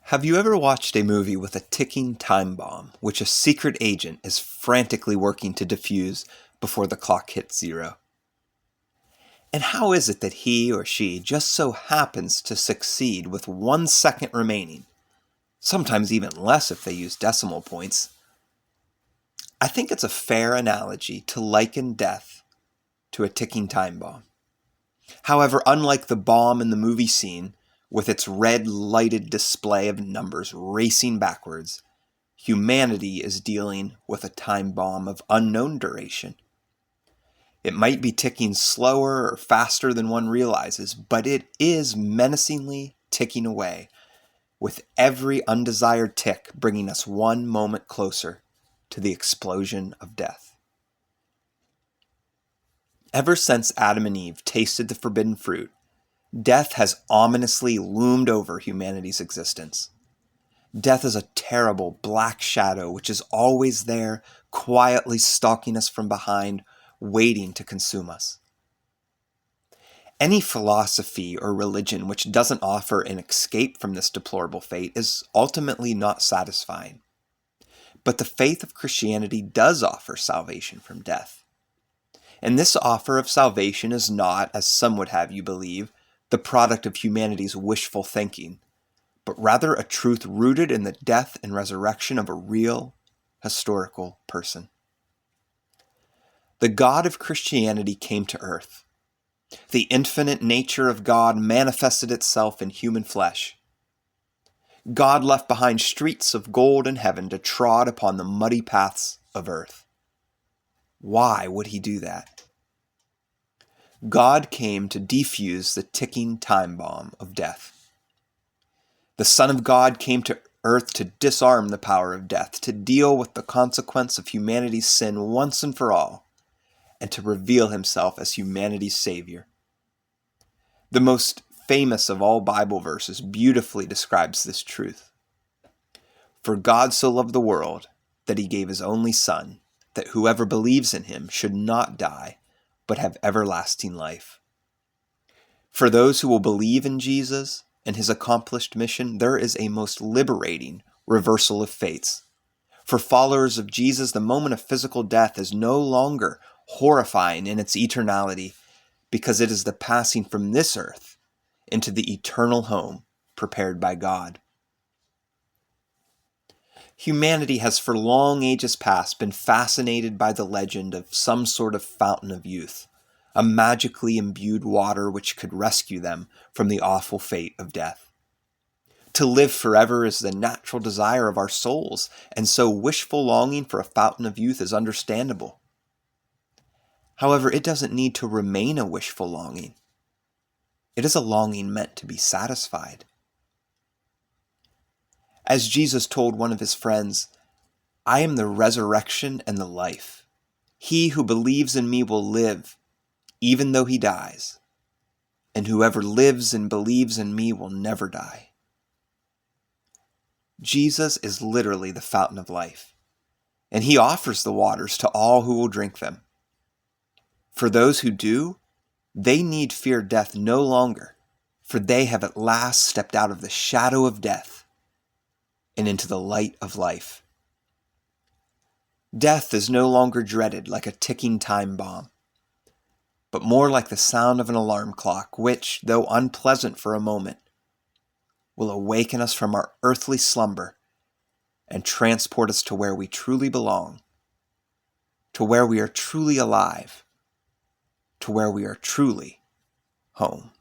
Have you ever watched a movie with a ticking time bomb, which a secret agent is frantically working to defuse before the clock hits zero? And how is it that he or she just so happens to succeed with 1 second remaining, sometimes even less if they use decimal points? I think it's a fair analogy to liken death to a ticking time bomb. However, unlike the bomb in the movie scene, with its red lighted display of numbers racing backwards, humanity is dealing with a time bomb of unknown duration. It might be ticking slower or faster than one realizes, but it is menacingly ticking away, with every undesired tick bringing us one moment closer to the explosion of death. Ever since Adam and Eve tasted the forbidden fruit, death has ominously loomed over humanity's existence. Death is a terrible black shadow which is always there, quietly stalking us from behind, waiting to consume us. Any philosophy or religion which doesn't offer an escape from this deplorable fate is ultimately not satisfying. But the faith of Christianity does offer salvation from death. And this offer of salvation is not, as some would have you believe, the product of humanity's wishful thinking, but rather a truth rooted in the death and resurrection of a real, historical person. The God of Christianity came to earth. The infinite nature of God manifested itself in human flesh. God left behind streets of gold in heaven to trod upon the muddy paths of earth. Why would he do that? God came to defuse the ticking time bomb of death. The Son of God came to earth to disarm the power of death, to deal with the consequence of humanity's sin once and for all, and to reveal himself as humanity's Savior. The most famous of all Bible verses beautifully describes this truth. For God so loved the world that he gave his only Son, that whoever believes in him should not die, but have everlasting life. For those who will believe in Jesus and his accomplished mission, there is a most liberating reversal of fates. For followers of Jesus, the moment of physical death is no longer horrifying in its eternality, because it is the passing from this earth into the eternal home prepared by God. Humanity has for long ages past been fascinated by the legend of some sort of fountain of youth, a magically imbued water which could rescue them from the awful fate of death. To live forever is the natural desire of our souls, and so wishful longing for a fountain of youth is understandable. However, it doesn't need to remain a wishful longing. It is a longing meant to be satisfied. As Jesus told one of his friends, "I am the resurrection and the life. He who believes in me will live, even though he dies. And whoever lives and believes in me will never die." Jesus is literally the fountain of life, and he offers the waters to all who will drink them. For those who do, they need fear death no longer, for they have at last stepped out of the shadow of death and into the light of life. Death is no longer dreaded like a ticking time bomb, but more like the sound of an alarm clock, which, though unpleasant for a moment, will awaken us from our earthly slumber and transport us to where we truly belong, to where we are truly alive, to where we are truly home.